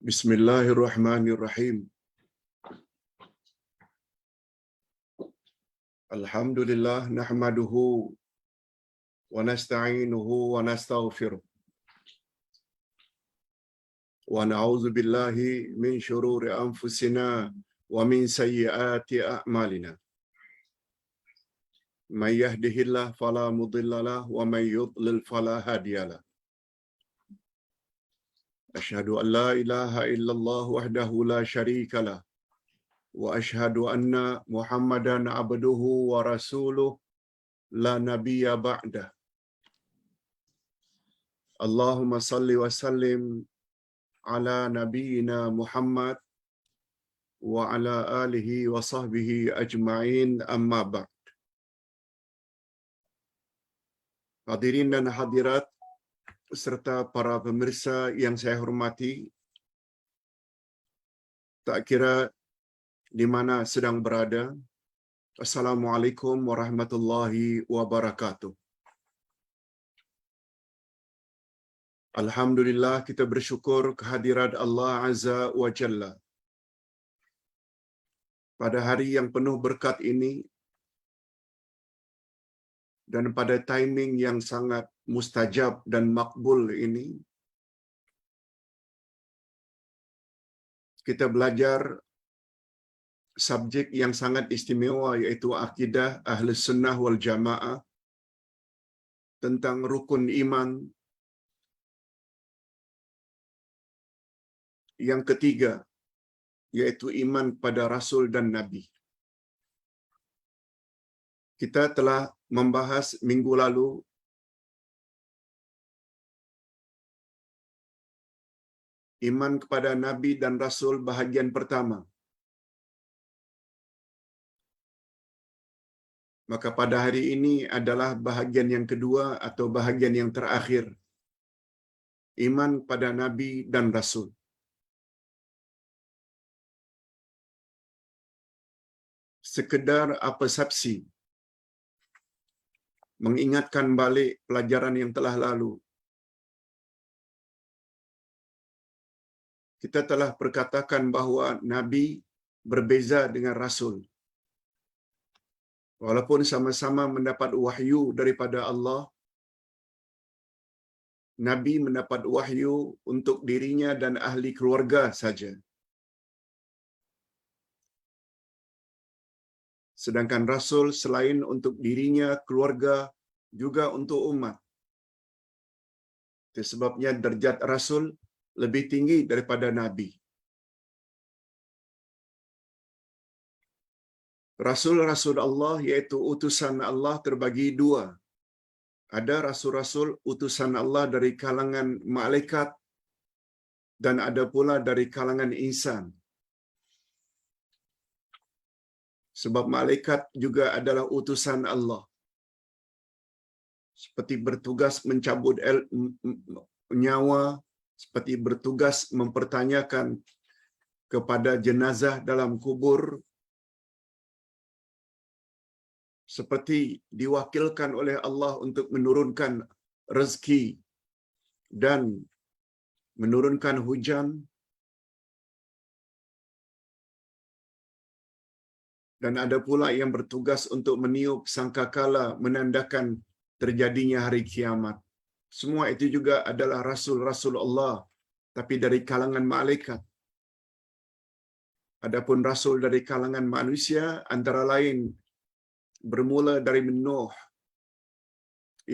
Bismillahirrahmanirrahim. Alhamdulillah nahmaduhu wa nasta'inuhu wa nastaghfiruh. Wa na'udzu billahi min shururi anfusina wa min sayyiati a'malina. May yahdihillahu fala mudilla lahu wa may yudlil fala hadiya lahu. Asyhadu an la ilaha illallah wahdahu la syarika lahu wa asyhadu anna Muhammadan abduhu wa rasuluh la nabiyya ba'dah. Allahumma salli wa sallim ala nabiyyina Muhammad wa ala alihi wa sahbihi ajma'in, amma ba'd. Hadirin dan hadirat serta para pemirsa yang saya hormati, tak kira di mana sedang berada, Assalamualaikum warahmatullahi wabarakatuh. Alhamdulillah, kita bersyukur kehadirat Allah Azza wa Jalla. Pada hari yang penuh berkat ini, dan pada timing yang sangat mustajab dan makbul ini, kita belajar subjek yang sangat istimewa, yaitu akidah Ahlus Sunnah wal Jamaah tentang rukun iman. Yang ketiga, yaitu iman pada Rasul dan Nabi. Kita telah membahas minggu lalu iman kepada Nabi dan Rasul bahagian pertama. Maka pada hari ini adalah bahagian yang kedua atau bahagian yang terakhir. Iman pada Nabi dan Rasul. Sekedar persepsi, mengingatkan balik pelajaran yang telah lalu. Kita telah perkatakan bahawa Nabi berbeza dengan Rasul. Walaupun sama-sama mendapat wahyu daripada Allah, Nabi mendapat wahyu untuk dirinya dan ahli keluarga saja. Sedangkan Rasul selain untuk dirinya, keluarga, juga untuk umat. Itu sebabnya derajat Rasul lebih tinggi daripada Nabi. Rasul-Rasul Allah, iaitu utusan Allah, terbagi dua. Ada Rasul-Rasul utusan Allah dari kalangan malaikat dan ada pula dari kalangan insan. Sebab malaikat juga adalah utusan Allah. Seperti bertugas mencabut nyawa, seperti bertugas mempertanyakan kepada jenazah dalam kubur, seperti diwakilkan oleh Allah untuk menurunkan rezeki dan menurunkan hujan, dan ada pula yang bertugas untuk meniup sangkakala menandakan terjadinya hari kiamat. Semua itu juga adalah Rasul-Rasul Allah, tapi dari kalangan malaikat. Adapun Rasul dari kalangan manusia, antara lain bermula dari Nuh,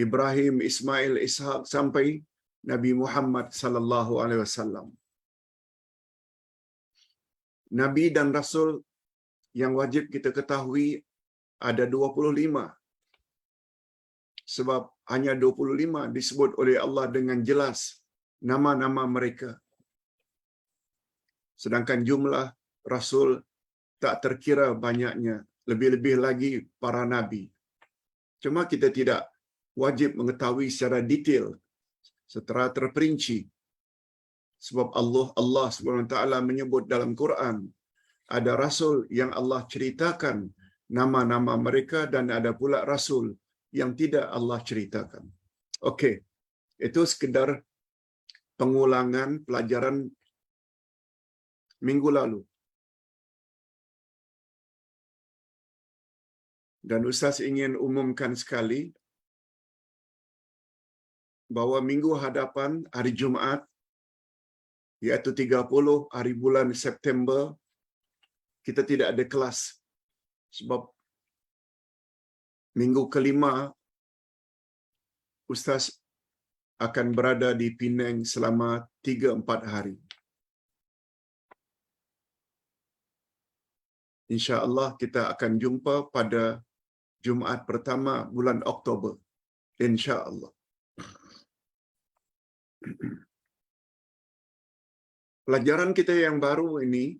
Ibrahim, Ismail, Ishaq sampai Nabi Muhammad sallallahu alaihi wasallam. Nabi dan Rasul yang wajib kita ketahui ada 25. Sebab hanya 25 disebut oleh Allah dengan jelas nama-nama mereka. Sedangkan jumlah Rasul tak terkira banyaknya, lebih-lebih lagi para Nabi. Cuma kita tidak wajib mengetahui secara detail, secara terperinci. Sebab Allah SWT menyebut dalam Quran, ada Rasul yang Allah ceritakan nama-nama mereka dan ada pula Rasul yang tidak Allah ceritakan. Okey, itu sekedar pengulangan pelajaran minggu lalu. Dan Ustaz ingin umumkan sekali bahawa minggu hadapan hari Jumaat, iaitu 30 hari bulan September, kita tidak ada kelas. Sebab minggu kelima, Ustaz akan berada di Penang selama 3-4 hari. InsyaAllah kita akan jumpa pada Jumaat pertama bulan Oktober. InsyaAllah. Pelajaran kita yang baru ini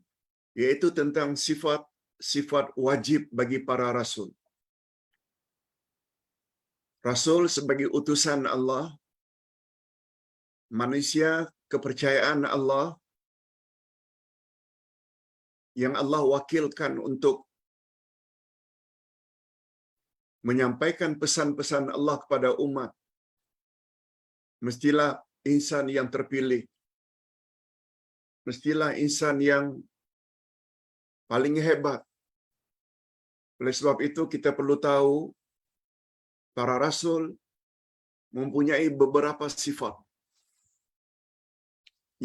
iaitu tentang sifat wajib bagi para rasul. Rasul sebagai utusan Allah, manusia kepercayaan Allah yang Allah wakilkan untuk menyampaikan pesan-pesan Allah kepada umat. Mestilah insan yang terpilih. Mestilah insan yang paling hebat. Oleh sebab itu kita perlu tahu para rasul mempunyai beberapa sifat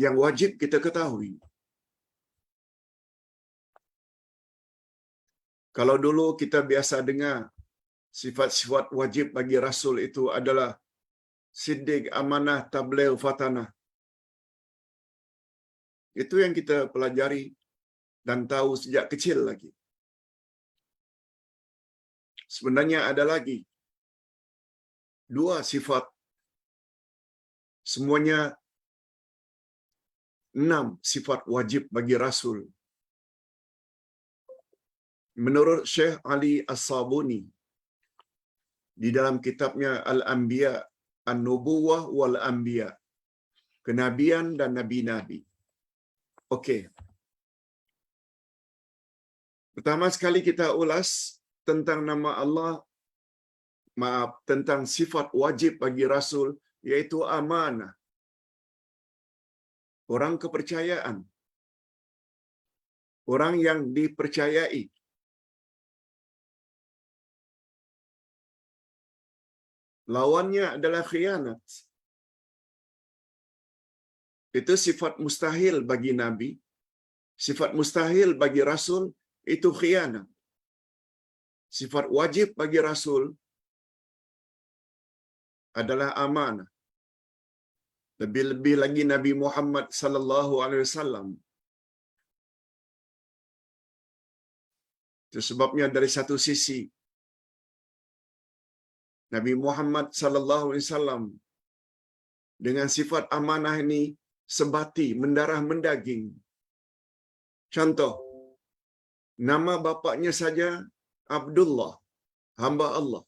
yang wajib kita ketahui. Kalau dulu kita biasa dengar sifat-sifat wajib bagi rasul itu adalah siddiq, amanah, tabligh, fatanah. Itu yang kita pelajari dan tahu sejak kecil lagi. Sebenarnya ada lagi 2 sifat. Semuanya 6 sifat wajib bagi rasul. Menurut Syekh Ali As-Sabuni di dalam kitabnya Al-Anbiya, An-Nubuwah wal-Anbiya, kenabian dan nabi-nabi. Okey. Pertama sekali kita ulas tentang nama Allah, tentang sifat wajib bagi rasul, iaitu amanah. Orang kepercayaan. Orang yang dipercayai. Lawannya adalah khianat. Itu sifat mustahil bagi Nabi. Sifat mustahil bagi Rasul itu khianat. Sifat wajib bagi Rasul adalah amanah. Lebih-lebih lagi Nabi Muhammad sallallahu alaihi wasallam. Itu sebabnya dari satu sisi Nabi Muhammad sallallahu alaihi wasallam dengan sifat amanah ini sebati, mendarah mendaging. Contoh, nama bapaknya saja Abdullah, hamba Allah,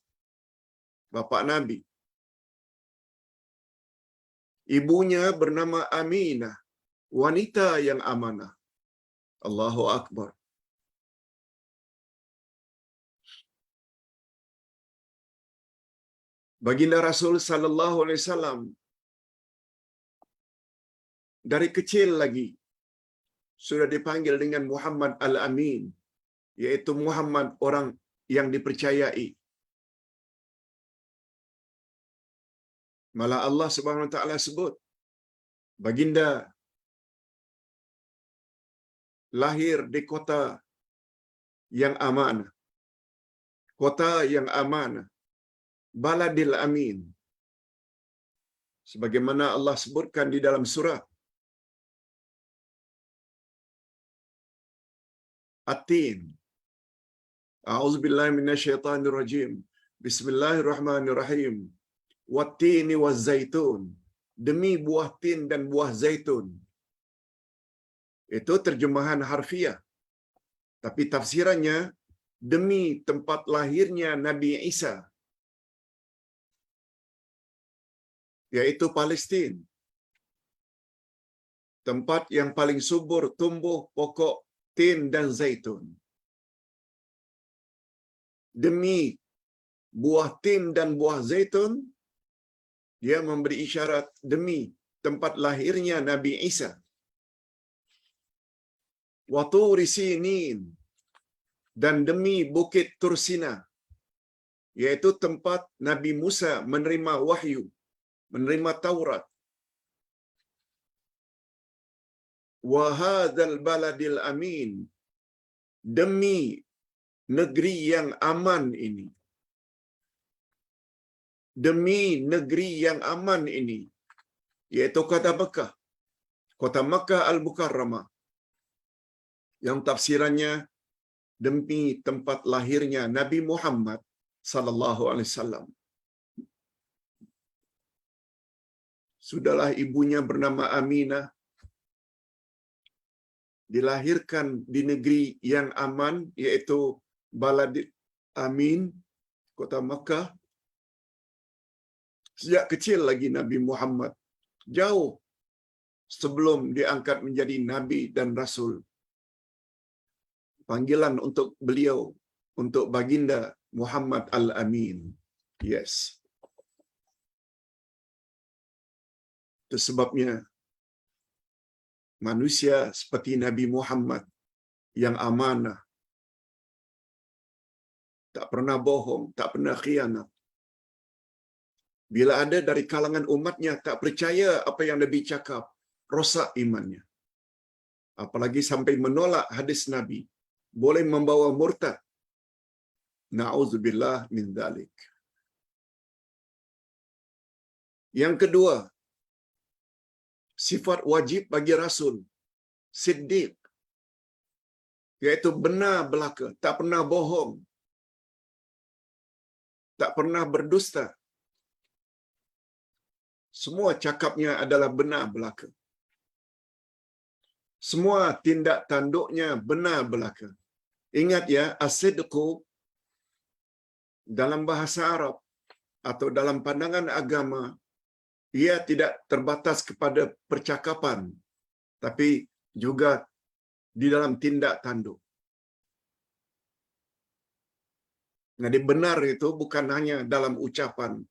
bapa Nabi. Ibunya bernama Aminah, wanita yang amanah. Allahu Akbar. Baginda Rasul sallallahu alaihi wasallam dari kecil lagi sudah dipanggil dengan Muhammad Al-Amin, yaitu Muhammad orang yang dipercayai. Malah Allah Subhanahu wa taala sebut baginda lahir di kota yang amanah. Kota yang amanah. Baladil Amin. Sebagaimana Allah sebutkan di dalam surah At-Tin. A'udzubillahi minasyaitonir rajim. Bismillahirrahmanirrahim. Wat-tini waz-zaitun. Demi buah tin dan buah zaitun. Itu terjemahan harfiah. Tapi tafsirannya demi tempat lahirnya Nabi Isa, yaitu Palestin. Tempat yang paling subur tumbuh pokok tin dan zaitun. Demi buah tin dan buah zaitun, dia memberi isyarat demi tempat lahirnya Nabi Isa. wa turi sinin, dan demi bukit Tursina, yaitu tempat Nabi Musa menerima wahyu, menerima Taurat. Wa hadzal baladil amin, demi negeri yang aman ini. Demi negeri yang aman ini, yaitu kota Mekah. Kota Mekah Al-Mukarramah, yang tafsirannya demi tempat lahirnya Nabi Muhammad sallallahu alaihi wasallam. Sudahlah ibunya bernama Aminah, dilahirkan di negeri yang aman, yaitu Balad Amin, kota Mekah. Sejak kecil lagi Nabi Muhammad, jauh sebelum diangkat menjadi Nabi dan Rasul. Panggilan untuk beliau, untuk baginda Muhammad Al-Amin. Yes. Itu sebabnya manusia seperti Nabi Muhammad yang amanah, tak pernah bohong, tak pernah khianat. Bila ada dari kalangan umatnya tak percaya apa yang Nabi cakap, rosak imannya. Apalagi sampai menolak hadis Nabi, boleh membawa murtad. Na'udzubillah min dzalik. Yang kedua, sifat wajib bagi Rasul, Siddiq, yaitu benar belaka, tak pernah bohong, tak pernah berdusta. Semua cakapnya adalah benar belaka. Semua tindak tanduknya benar belaka. Ingat ya, as-sidqu dalam bahasa Arab atau dalam pandangan agama, ia tidak terbatas kepada percakapan, tapi juga di dalam tindak tanduk. Jadi benar itu bukan hanya dalam ucapan,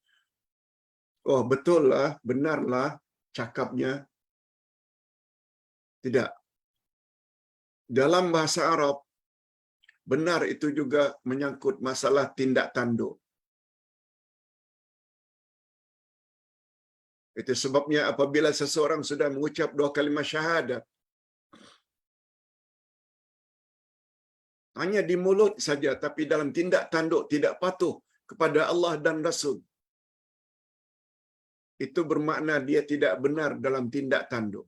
oh betul lah, benarlah cakapnya. Tidak. Dalam bahasa Arab, benar itu juga menyangkut masalah tindak tanduk. Itu sebabnya apabila seseorang sudah mengucap 2 kalimat syahadat, hanya di mulut saja, tapi dalam tindak tanduk tidak patuh kepada Allah dan Rasul, itu bermakna dia tidak benar dalam tindak tanduk.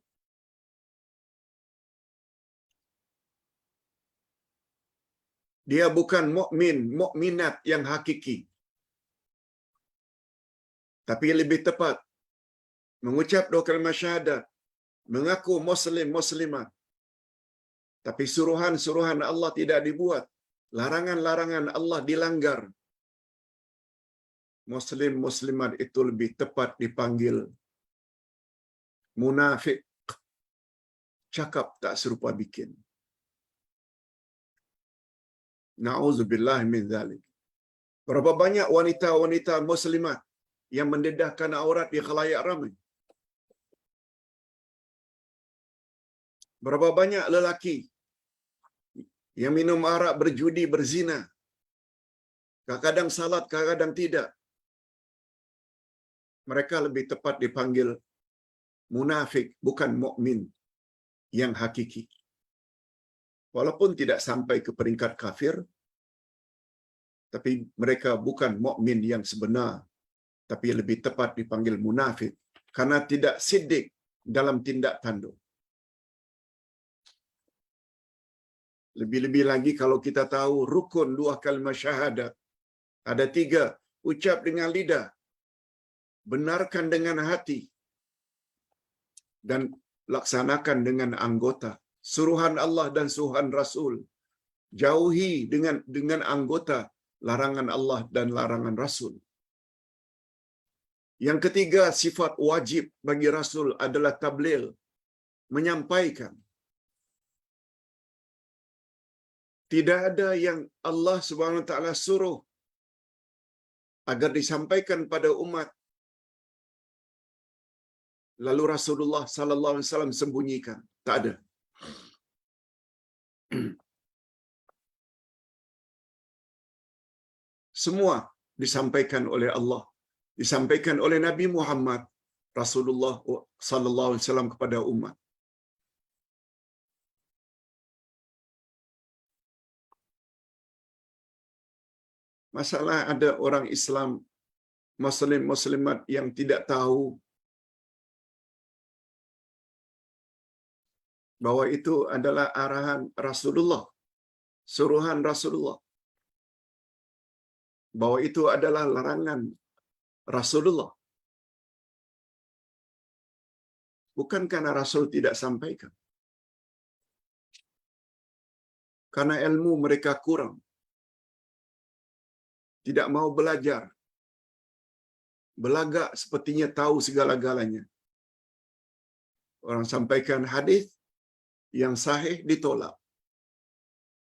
Dia bukan mukmin, mukminat yang hakiki. Tapi lebih tepat, mengucap 2 kalimat syahadat, mengaku muslim, muslimat, tapi suruhan-suruhan Allah tidak dibuat, larangan-larangan Allah dilanggar. Muslim, muslimat itu lebih tepat dipanggil munafik. Cakap tak serupa bikin. Na'udzubillah min dzalik. Berapa banyak wanita-wanita muslimat yang mendedahkan aurat di khalayak ramai? Berapa banyak lelaki yang minum arak, berjudi, berzina? Kadang-kadang salat, kadang-kadang tidak. Mereka lebih tepat dipanggil munafik, bukan mukmin yang hakiki. Walaupun tidak sampai ke peringkat kafir, tapi mereka bukan mukmin yang sebenar, tapi lebih tepat dipanggil munafik karena tidak siddiq dalam tindak tanduk. Lebih-lebih lagi kalau kita tahu rukun 2 kalimat syahadat, ada 3, ucap dengan lidah, benarkan dengan hati, dan laksanakan dengan anggota. Suruhan Allah dan suruhan Rasul, jauhi dengan anggota larangan Allah dan larangan Rasul. Yang ketiga, sifat wajib bagi Rasul adalah tabligh, menyampaikan. Tidak ada yang Allah Subhanahu wa taala suruh agar disampaikan pada umat, lalu Rasulullah sallallahu alaihi wasallam sembunyikan. Tak ada. Semua disampaikan oleh Allah, disampaikan oleh Nabi Muhammad Rasulullah sallallahu alaihi wasallam kepada umat. Masalah ada orang Islam, muslimat yang tidak tahu bahwa itu adalah arahan Rasulullah, suruhan Rasulullah, bahwa itu adalah larangan Rasulullah. Bukan karena Rasul tidak sampaikan, karena ilmu mereka kurang, tidak mau belajar, belagak sepertinya tahu segala-galanya. Orang sampaikan hadis yang sahih ditolak.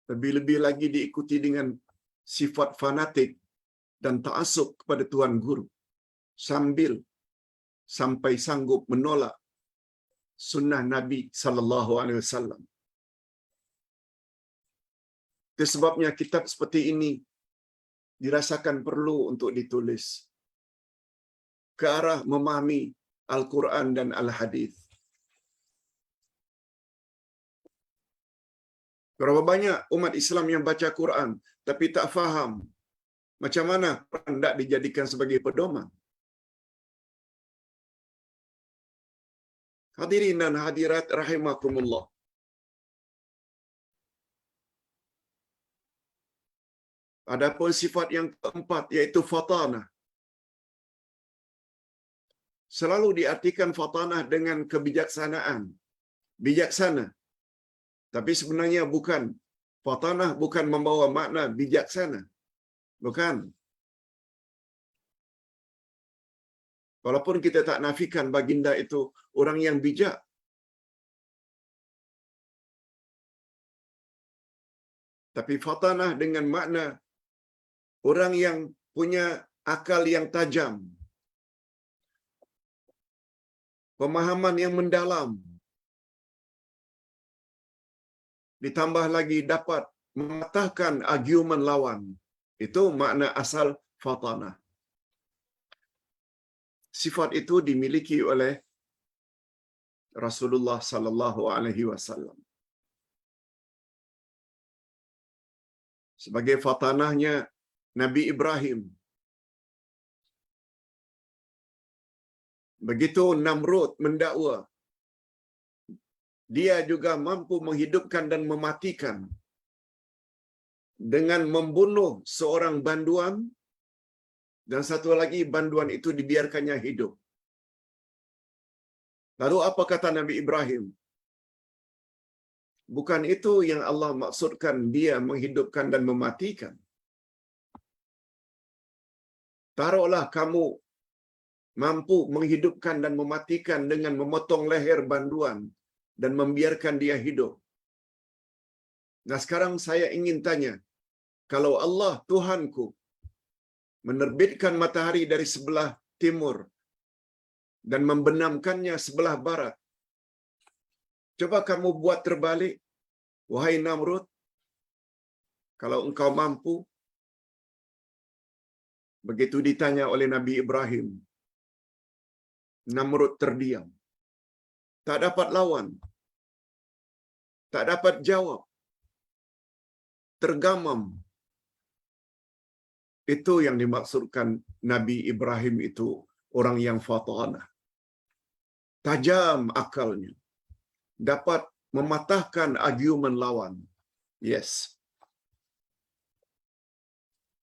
Lebih-lebih lagi diikuti dengan sifat fanatik dan ta'assub kepada tuan guru, sampai sanggup menolak sunnah Nabi sallallahu alaihi wasallam. Itu sebabnya kitab seperti ini dirasakan perlu untuk ditulis ke arah memahami Al-Quran dan Al-Hadis. Berapa banyak umat Islam yang baca Quran tapi tak faham macam mana Quran tidak dijadikan sebagai pedoman. Hadirin dan hadirat rahimakumullah. Adapun sifat yang keempat yaitu fatanah. Selalu diartikan fatanah dengan kebijaksanaan, bijaksana. Tapi sebenarnya bukan. Fatanah bukan membawa makna bijaksana. Bukan. Walaupun kita tak nafikan baginda itu orang yang bijak. Tapi fatanah dengan makna orang yang punya akal yang tajam, pemahaman yang mendalam, ditambah lagi dapat mematahkan argumen lawan. Itu makna asal fatanah. Sifat itu dimiliki oleh Rasulullah sallallahu alaihi wasallam. Sebagai fatanahnya Nabi Ibrahim. Begitu Namrud mendakwa, dia juga mampu menghidupkan dan mematikan dengan membunuh seorang banduan, dan satu lagi banduan itu dibiarkannya hidup. Lalu apa kata Nabi Ibrahim? Bukan itu yang Allah maksudkan dia menghidupkan dan mematikan. Taruhlah kamu mampu menghidupkan dan mematikan dengan memotong leher banduan dan membiarkan dia hidup. Nah sekarang saya ingin tanya, kalau Allah Tuhanku menerbitkan matahari dari sebelah timur dan membenamkannya sebelah barat, coba kamu buat terbalik, wahai Namrud. Kalau engkau mampu. Begitu ditanya oleh Nabi Ibrahim, Namrud terdiam. Tak dapat lawan. Tak dapat jawab. Tergamam. Itu yang dimaksudkan Nabi Ibrahim itu orang yang fatanah. Tajam akalnya. Dapat mematahkan argumen lawan. Yes.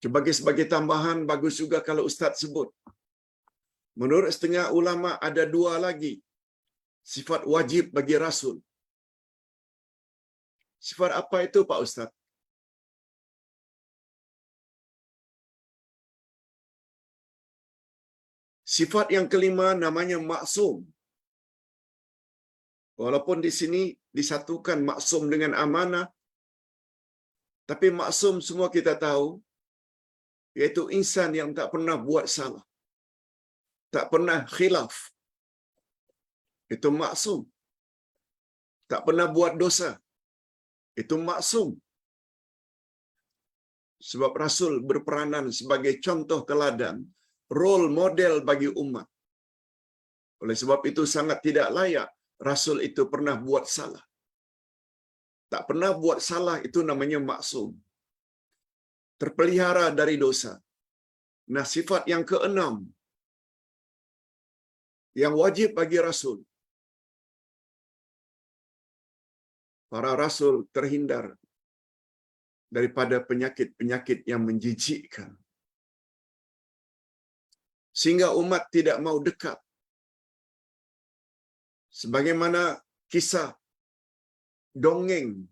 Sebagai tambahan, bagus juga kalau Ustaz sebut. Menurut setengah ulama ada dua lagi sifat wajib bagi Rasul. Sifat apa itu Pak Ustaz? Sifat yang kelima namanya maksum. Walaupun di sini disatukan maksum dengan amanah, tapi maksum semua kita tahu, yaitu insan yang tak pernah buat salah, tak pernah khilaf. Itu maksum. Tak pernah buat dosa. itu maksum. Sebab Rasul berperanan sebagai contoh teladan, role model bagi umat. Oleh sebab itu sangat tidak layak Rasul itu pernah buat salah. Tak pernah buat salah itu namanya maksum. Terpelihara dari dosa. Nah, sifat yang keenam yang wajib bagi Rasul. Para Rasul terhindar daripada penyakit-penyakit yang menjijikkan. Sehingga umat tidak mau dekat. Sebagaimana kisah dongeng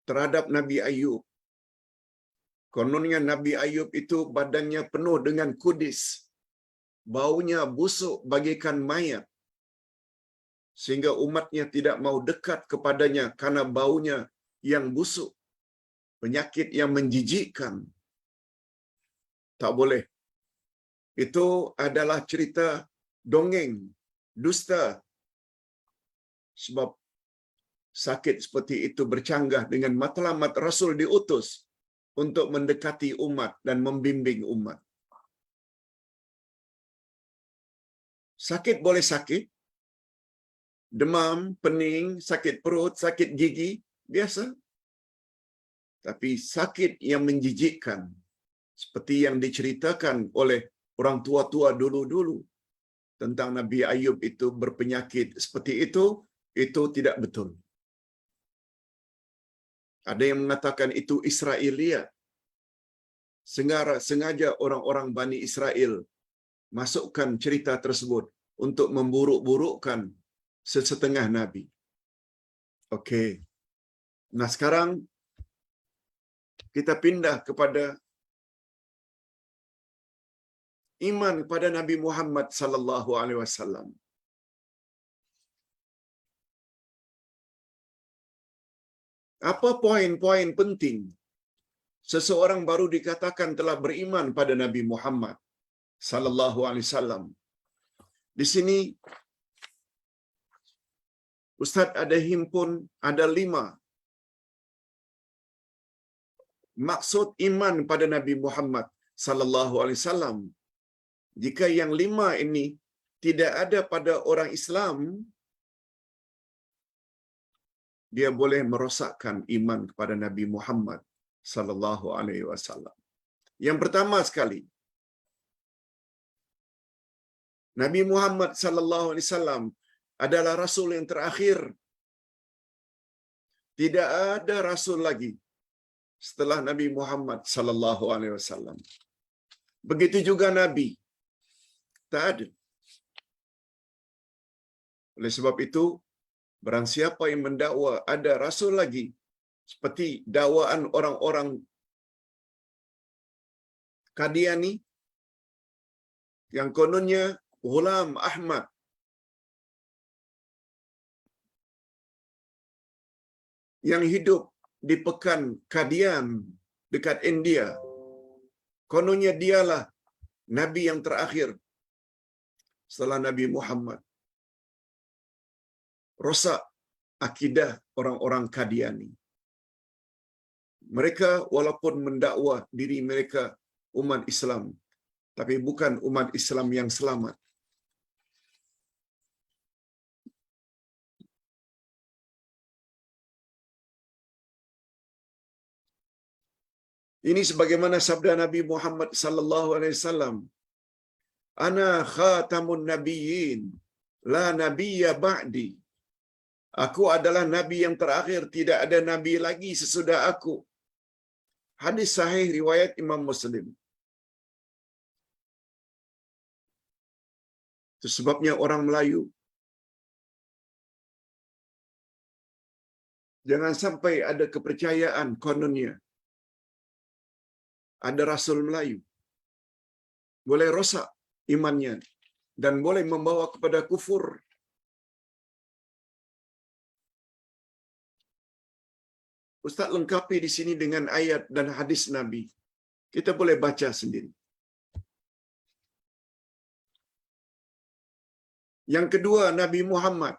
terhadap Nabi Ayub. Kononnya Nabi Ayub itu badannya penuh dengan kudis. Baunya busuk bagaikan mayat. Sehingga umatnya tidak mau dekat kepadanya karena baunya yang busuk. Penyakit yang menjijikkan. Tak boleh. Itu adalah cerita dongeng, dusta. Sebab sakit seperti itu bercanggah dengan matlamat Rasul diutus untuk mendekati umat dan membimbing umat. Sakit boleh sakit. Demam, pening, sakit perut, sakit gigi, biasa. Tapi sakit yang menjijikkan, seperti yang diceritakan oleh orang tua-tua dulu-dulu tentang Nabi Ayub itu berpenyakit seperti itu tidak betul. Ada yang mengatakan itu Israeliat. Sengaja orang-orang Bani Israel masukkan cerita tersebut untuk memburuk-burukkan sesetengah Nabi. Okey. Nah, sekarang kita pindah kepada iman kepada Nabi Muhammad sallallahu alaihi wasallam. Apa poin-poin penting seseorang baru dikatakan telah beriman pada Nabi Muhammad sallallahu alaihi wasallam? Di sini Ustaz ada himpun ada 5 maksud iman pada Nabi Muhammad sallallahu alaihi wasallam. Jika yang 5 ini tidak ada pada orang Islam, dia boleh merosakkan iman kepada Nabi Muhammad sallallahu alaihi wasallam. Yang pertama sekali, Nabi Muhammad sallallahu alaihi wasallam adalah rasul yang terakhir. Tidak ada rasul lagi setelah Nabi Muhammad sallallahu alaihi wasallam. Begitu juga nabi. Tak ada. Oleh sebab itu, barang siapa yang mendakwa ada rasul lagi, seperti dakwaan orang-orang Qadiani yang kononnya Ghulam Ahmad yang hidup di pekan Qadian dekat India. Kononnya dialah nabi yang terakhir setelah Nabi Muhammad. Rosak akidah orang-orang Qadiani. Mereka walaupun mendakwa diri mereka umat Islam, tapi bukan umat Islam yang selamat. Ini sebagaimana sabda Nabi Muhammad sallallahu alaihi wasallam, "Ana khatamun nabiyyin, la nabiyya ba'di." Aku adalah nabi yang terakhir, tidak ada nabi lagi sesudah aku. Hadis sahih riwayat Imam Muslim. Itu sebabnya orang Melayu jangan sampai ada kepercayaan kononnya ada Rasul Melayu. Boleh rosak imannya dan boleh membawa kepada kufur. Ustaz lengkapi di sini dengan ayat dan hadis Nabi. Kita boleh baca sendiri. Yang kedua, Nabi Muhammad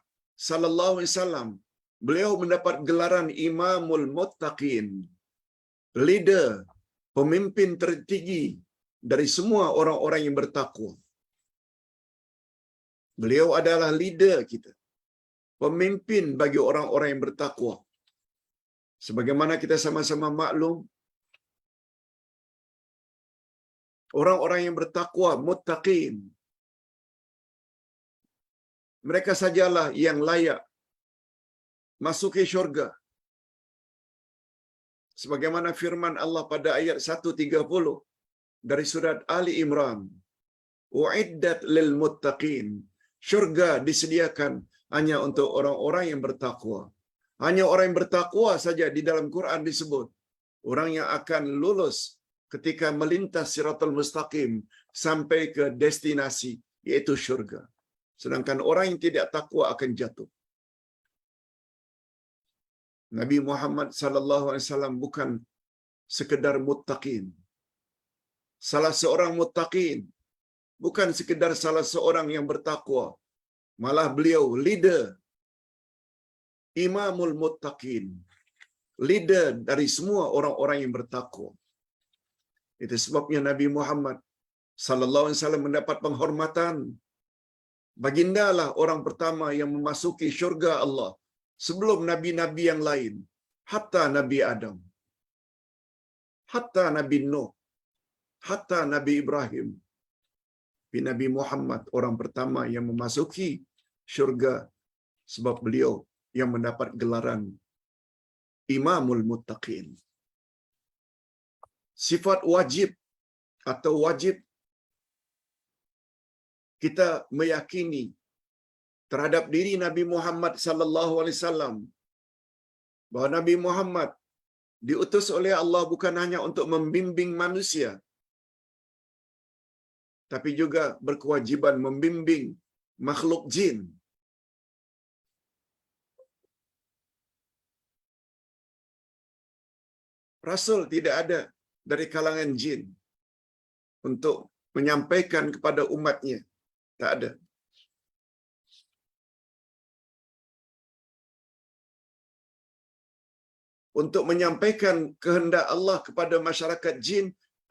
sallallahu alaihi wasallam Beliau mendapat gelaran Imamul Muttaqin, leader, pemimpin tertinggi dari semua orang-orang yang bertakwa. Beliau adalah leader kita, pemimpin bagi orang-orang yang bertakwa. Sebagaimana kita sama-sama maklum, orang-orang yang bertakwa, muttaqin, mereka sajalah yang layak masuki syurga. Sebagaimana firman Allah pada ayat 130 dari surat Ali Imran, "Uiddat lil muttaqin." Syurga disediakan hanya untuk orang-orang yang bertakwa. Hanya orang yang bertakwa saja di dalam Quran disebut orang yang akan lulus ketika melintas siratal mustaqim sampai ke destinasi, yaitu syurga. Sedangkan orang yang tidak takwa akan jatuh. Nabi Muhammad sallallahu alaihi wasallam bukan sekedar muttaqin. Salah seorang muttaqin, bukan sekedar salah seorang yang bertakwa. Malah beliau leader, Imamul Muttaqin, leader dari semua orang-orang yang bertakwa. Itu sebabnya Nabi Muhammad sallallahu alaihi wasallam mendapat penghormatan. Bagindalah orang pertama yang memasuki syurga Allah sebelum nabi-nabi yang lain, hatta Nabi Adam, hatta Nabi Nuh, hatta Nabi Ibrahim. Nabi Muhammad orang pertama yang memasuki syurga sebab beliau yang mendapat gelaran Imamul Muttaqin. Sifat wajib atau wajib kita meyakini terhadap diri Nabi Muhammad sallallahu alaihi wasallam bahawa Nabi Muhammad diutus oleh Allah bukan hanya untuk membimbing manusia, tapi juga berkewajiban membimbing makhluk jin. Rasul tidak ada dari kalangan jin untuk menyampaikan kepada umatnya. Tak ada. Untuk menyampaikan kehendak Allah kepada masyarakat jin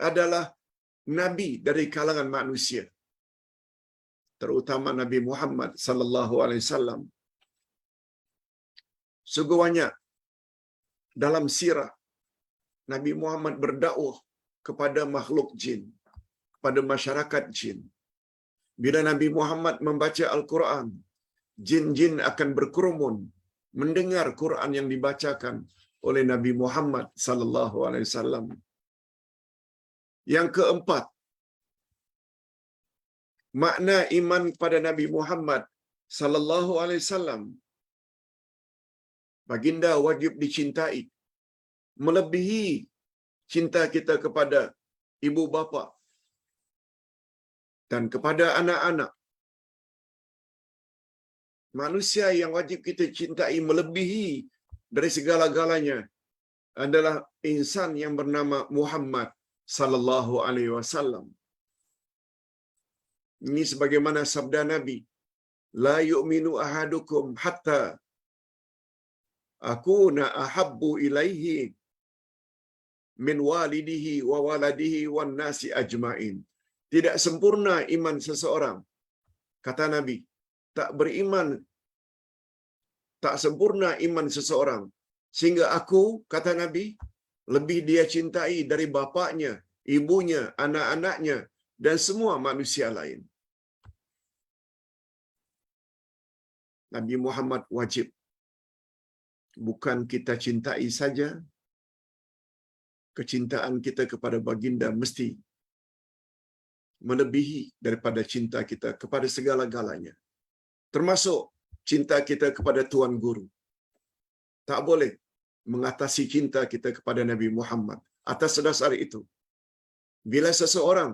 adalah nabi dari kalangan manusia, terutama Nabi Muhammad sallallahu alaihi wasallam. Sungguh banyak dalam sirah Nabi Muhammad berdakwah kepada makhluk jin, kepada masyarakat jin. Bila Nabi Muhammad membaca Al-Quran, jin-jin akan berkerumun mendengar Quran yang dibacakan oleh Nabi Muhammad sallallahu alaihi wasallam. Yang keempat, makna iman kepada Nabi Muhammad sallallahu alaihi wasallam. Baginda wajib dicintai melebihi cinta kita kepada ibu bapa dan kepada anak-anak. Manusia yang wajib kita cintai melebihi dari segala-galanya adalah insan yang bernama Muhammad sallallahu alaihi wasallam. Ini sebagaimana sabda Nabi, la yu'minu ahadukum hatta akuna ahabbu ilaihi min walidihi wa waladihi wan nasi ajmain. Tidak sempurna iman seseorang, kata Nabi, tak sempurna iman seseorang sehingga aku, kata Nabi, lebih dia cintai dari bapaknya, ibunya, anak-anaknya dan semua manusia lain. Nabi Muhammad wajib, bukan kita cintai saja, kecintaan kita kepada baginda mesti melebihi daripada cinta kita kepada segala-galanya, termasuk cinta kita kepada Tuan Guru. Tak boleh mengatasi cinta kita kepada Nabi Muhammad. Atas dasar itu, bila seseorang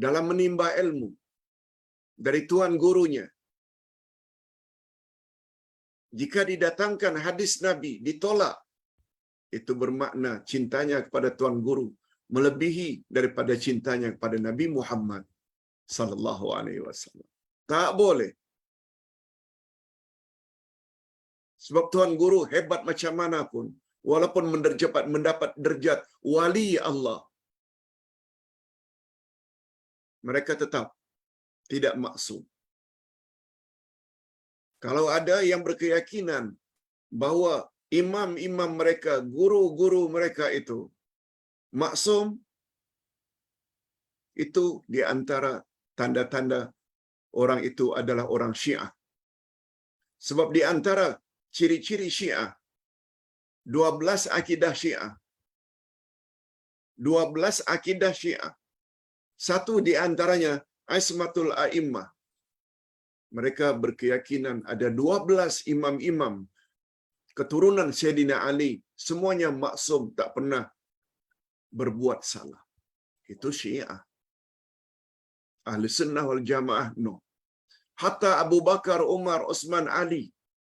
dalam menimba ilmu dari Tuan Gurunya, jika didatangkan hadis Nabi ditolak, itu bermakna cintanya kepada Tuan Guru melebihi daripada cintanya kepada Nabi Muhammad sallallahu alaihi wasallam. Tak boleh. Sebab tuan guru hebat macam mana pun, walaupun mendapat derajat wali Allah, mereka tetap tidak maksum. Kalau ada yang berkeyakinan bahawa imam-imam mereka, guru-guru mereka itu maksum, itu di antara tanda-tanda orang itu adalah orang Syiah. Sebab di antara ciri-ciri Syiah, 12 akidah Syiah. 12 akidah Syiah. Satu di antaranya Ismatul A'immah. Mereka berkeyakinan ada 12 imam-imam keturunan Sayyidina Ali, semuanya maksum, tak pernah berbuat salah. Itu Syiah. Ahli Sunnah wal Jamaah no. Hatta Abu Bakar, Umar, Uthman, Ali,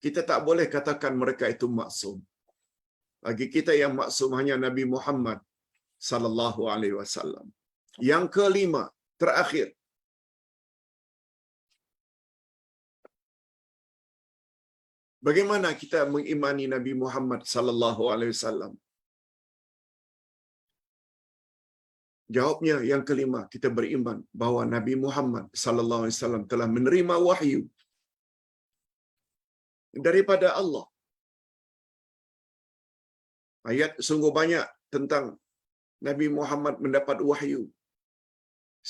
kita tak boleh katakan mereka itu maksum. Bagi kita yang maksum hanya Nabi Muhammad sallallahu alaihi wasallam. Yang kelima, terakhir, bagaimana kita mengimani Nabi Muhammad sallallahu alaihi wasallam? Jawabnya yang kelima, kita beriman bahawa Nabi Muhammad sallallahu alaihi wasallam telah menerima wahyu daripada Allah. Ayat sungguh banyak tentang Nabi Muhammad mendapat wahyu.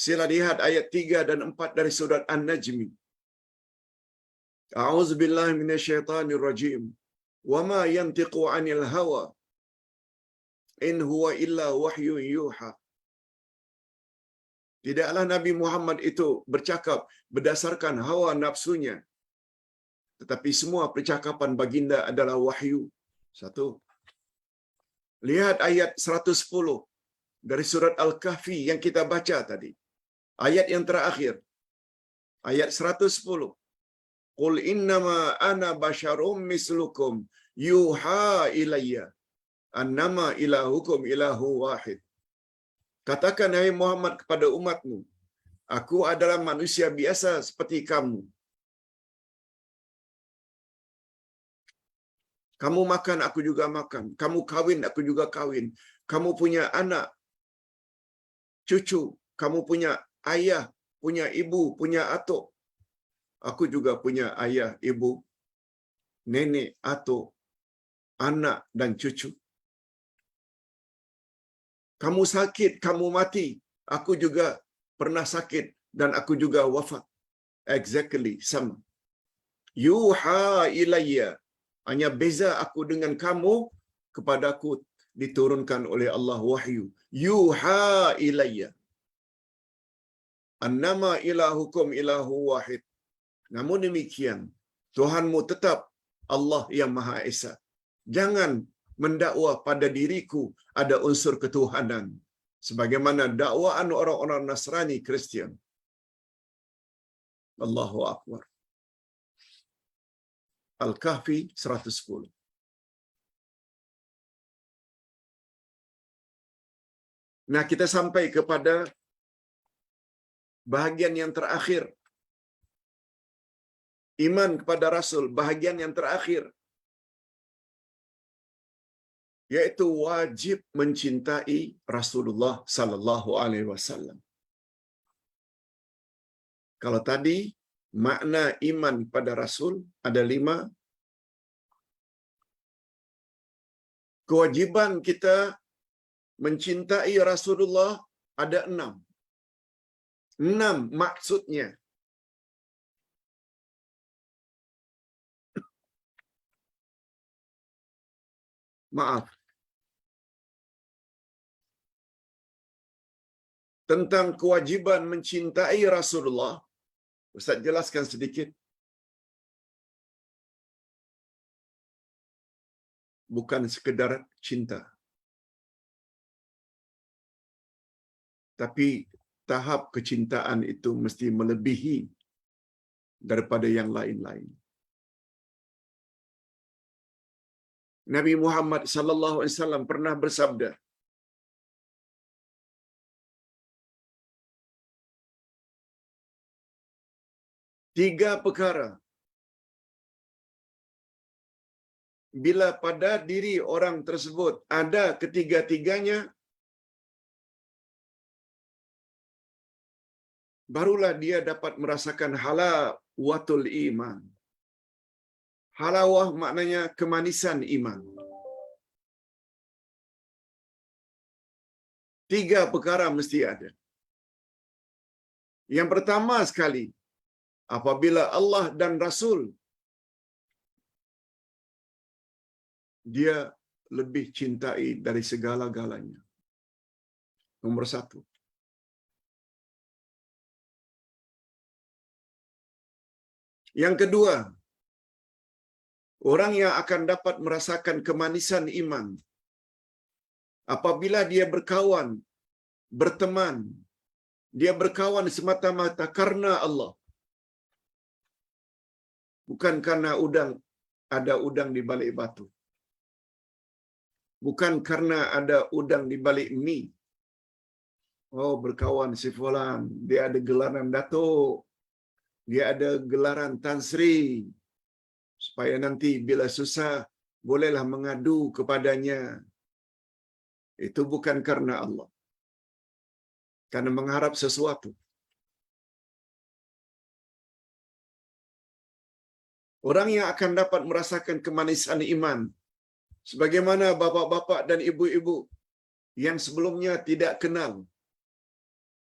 Sila lihat ayat 3 dan 4 dari surat An-Najm. A'udzubillahi minasyaitonirrajim. Wa ma yantiqu 'anil hawa in huwa illa wahyun yuha. Tidaklah Nabi Muhammad itu bercakap berdasarkan hawa nafsunya, tetapi semua percakapan baginda adalah wahyu. Satu. Lihat ayat 110 dari surat Al-Kahfi yang kita baca tadi. Ayat yang terakhir. Ayat 110. Qul innama ana basyarum mislukum yuha ilayya annama ilahukum ilahu wahid. Katakan hai Muhammad kepada umatmu, aku adalah manusia biasa seperti kamu. Kamu makan, aku juga makan. Kamu kawin, aku juga kawin. Kamu punya anak, cucu. Kamu punya ayah, punya ibu, punya atuk. Aku juga punya ayah, ibu, nenek, atuk, anak dan cucu. Kamu sakit, kamu mati. Aku juga pernah sakit dan aku juga wafat. Exactly sama. Yuha ilayya. Hanya beza aku dengan kamu, kepadaku diturunkan oleh Allah wahyu. Yuha ilayya annama ilahukum ilahu wahid. Namun demikian, Tuhanmu tetap Allah yang Maha Esa. Jangan mendakwa pada diriku ada unsur ketuhanan, sebagaimana dakwaan orang-orang Nasrani, Kristian. Allahu Akbar. Al-Kahfi 110. Nah, kita sampai kepada bahagian yang terakhir. Iman kepada Rasul, bahagian yang terakhir, yaitu wajib mencintai Rasulullah sallallahu alaihi wasallam. Kalau tadi makna iman pada Rasul ada 5, kewajiban kita mencintai Rasulullah ada 6. 6 maksudnya. Maaf. Tentang kewajiban mencintai Rasulullah, Ustaz jelaskan sedikit. Bukan sekedar cinta, tapi tahap kecintaan itu mesti melebihi daripada yang lain-lain. Nabi Muhammad sallallahu alaihi wasallam pernah bersabda, tiga perkara bila pada diri orang tersebut ada ketiga-tiganya, barulah dia dapat merasakan halawatul iman. Halawah maknanya kemanisan iman. Tiga perkara mesti ada. Yang pertama sekali, apabila Allah dan Rasul, dia lebih cintai dari segala-galanya. Nomor satu. Yang kedua, orang yang akan dapat merasakan kemanisan iman apabila dia berkawan, berteman, dia berkawan semata-mata karena Allah. Bukan karena ada udang di balik batu. Bukan karena ada udang di balik mie. Oh, berkawan si fulan, dia ada gelaran datuk, dia ada gelaran Tan Sri, supaya nanti bila susah bolehlah mengadu kepadanya. Itu bukan karena Allah, karena mengharap sesuatu. Orang yang akan dapat merasakan kemanisan iman, sebagaimana bapa-bapa dan ibu-ibu yang sebelumnya tidak kenal,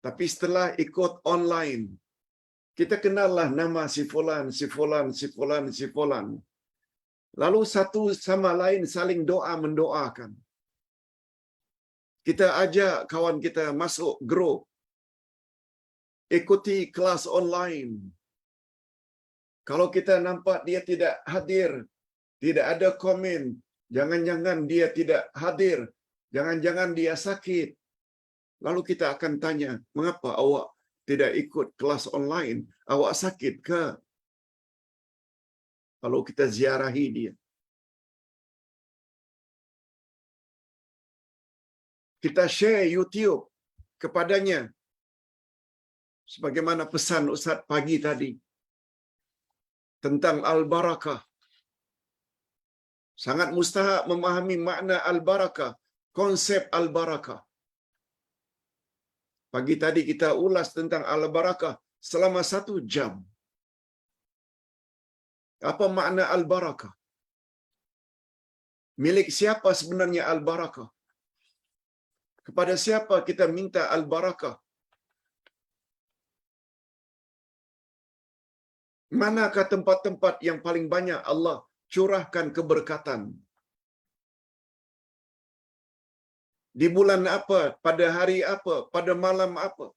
tapi setelah ikut online, kita kenallah nama si fulan, si fulan, si fulan, si fulan. Lalu satu sama lain saling doa mendoakan. Kita ajak kawan kita masuk grup, ikuti kelas online. Kalau kita nampak dia tidak hadir, tidak ada komen, jangan-jangan dia tidak hadir, jangan-jangan dia sakit. Lalu kita akan tanya, mengapa awak tidak ikut kelas online? Awak sakit ke? Kalau kita ziarahi dia. Kita share YouTube kepadanya. Sebagaimana pesan Ustaz pagi tadi. Tentang Al-Barakah. Sangat mustahak memahami makna Al-Barakah. Konsep Al-Barakah. Pagi tadi kita ulas tentang Al-Barakah selama 1 jam. Apa makna Al-Barakah? Milik siapa sebenarnya Al-Barakah? Kepada siapa kita minta Al-Barakah? Manakah tempat-tempat yang paling banyak Allah curahkan keberkatan? Di bulan apa? Pada hari apa? Pada malam apa?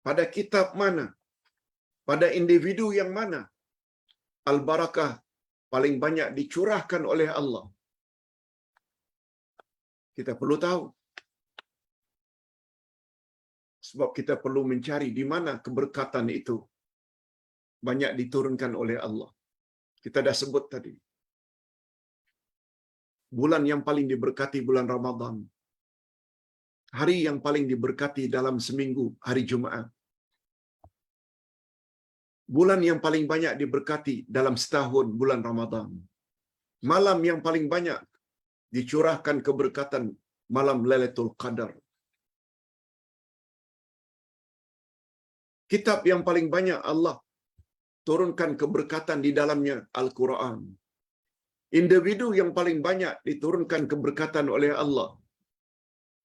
Pada kitab mana? Pada individu yang mana? Al-Barakah paling banyak dicurahkan oleh Allah. Kita perlu tahu. Sebab kita perlu mencari di mana keberkatan itu banyak diturunkan oleh Allah. Kita dah sebut tadi. Bulan yang paling diberkati bulan Ramadan. Hari yang paling diberkati dalam seminggu, hari Jumaat. Bulan yang paling banyak diberkati dalam setahun, bulan Ramadan. Malam yang paling banyak dicurahkan keberkatan, malam Lailatul Qadar. Kitab yang paling banyak Allah turunkan keberkatan di dalamnya, Al-Quran. Individu yang paling banyak diturunkan keberkatan oleh Allah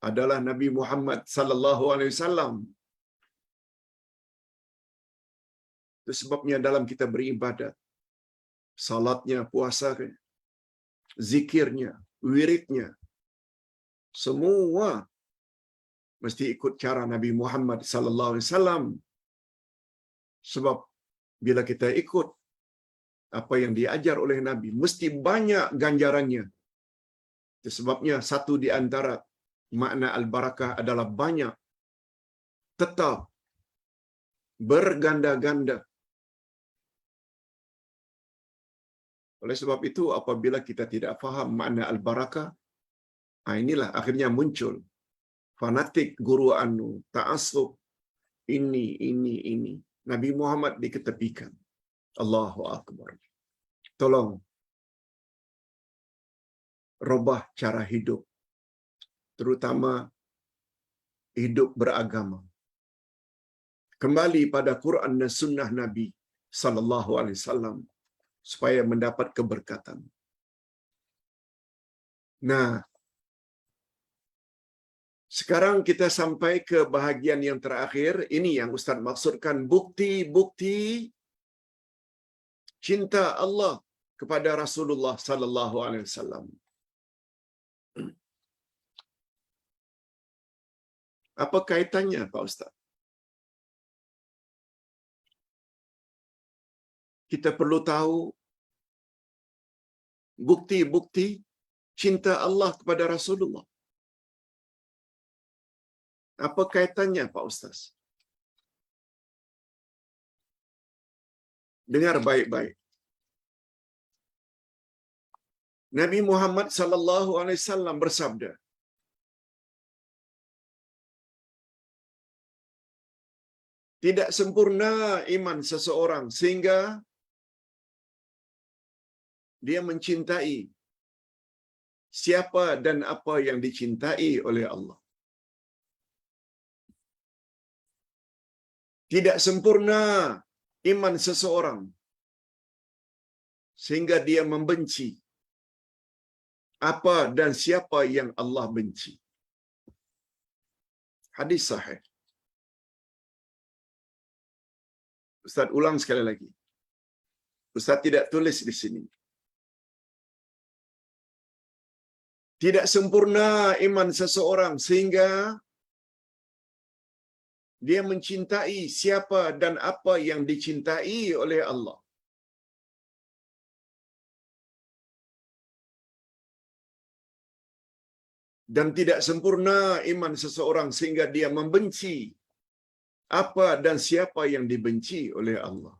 adalah Nabi Muhammad sallallahu alaihi wasallam. Itu sebabnya dalam kita beribadat, salatnya, puasanya, zikirnya, wiridnya, semua mesti ikut cara Nabi Muhammad sallallahu alaihi wasallam. Sebab bila kita ikut apa yang diajar oleh Nabi, mesti banyak ganjarannya. Itu sebabnya satu di antara makna Al-Barakah adalah banyak, tetap, berganda-ganda. Oleh sebab itu, apabila kita tidak faham makna Al-Barakah, inilah akhirnya muncul fanatik guru anu, ta'assub, ini. Nabi Muhammad diketepikan. Allahu Akbar. Tolong robah cara hidup, terutama hidup beragama. Kembali pada Quran dan sunnah Nabi sallallahu alaihi wasallam supaya mendapat keberkatan. Nah, sekarang kita sampai ke bahagian yang terakhir. Ini yang Ustaz maksudkan, bukti-bukti cinta Allah kepada Rasulullah sallallahu alaihi wasallam. Apa kaitannya, Pak Ustaz? Kita perlu tahu bukti-bukti cinta Allah kepada Rasulullah. Apa kaitannya, Pak Ustaz? Dengar baik-baik. Nabi Muhammad sallallahu alaihi wasallam bersabda, tidak sempurna iman seseorang sehingga dia mencintai siapa dan apa yang dicintai oleh Allah. Tidak sempurna iman seseorang sehingga dia membenci apa dan siapa yang Allah benci. Hadis sahih. Ustaz ulang sekali lagi. Ustaz tidak tulis di sini. Tidak sempurna iman seseorang sehingga dia mencintai siapa dan apa yang dicintai oleh Allah. Dan tidak sempurna iman seseorang sehingga dia membenci apa dan siapa yang dibenci oleh Allah.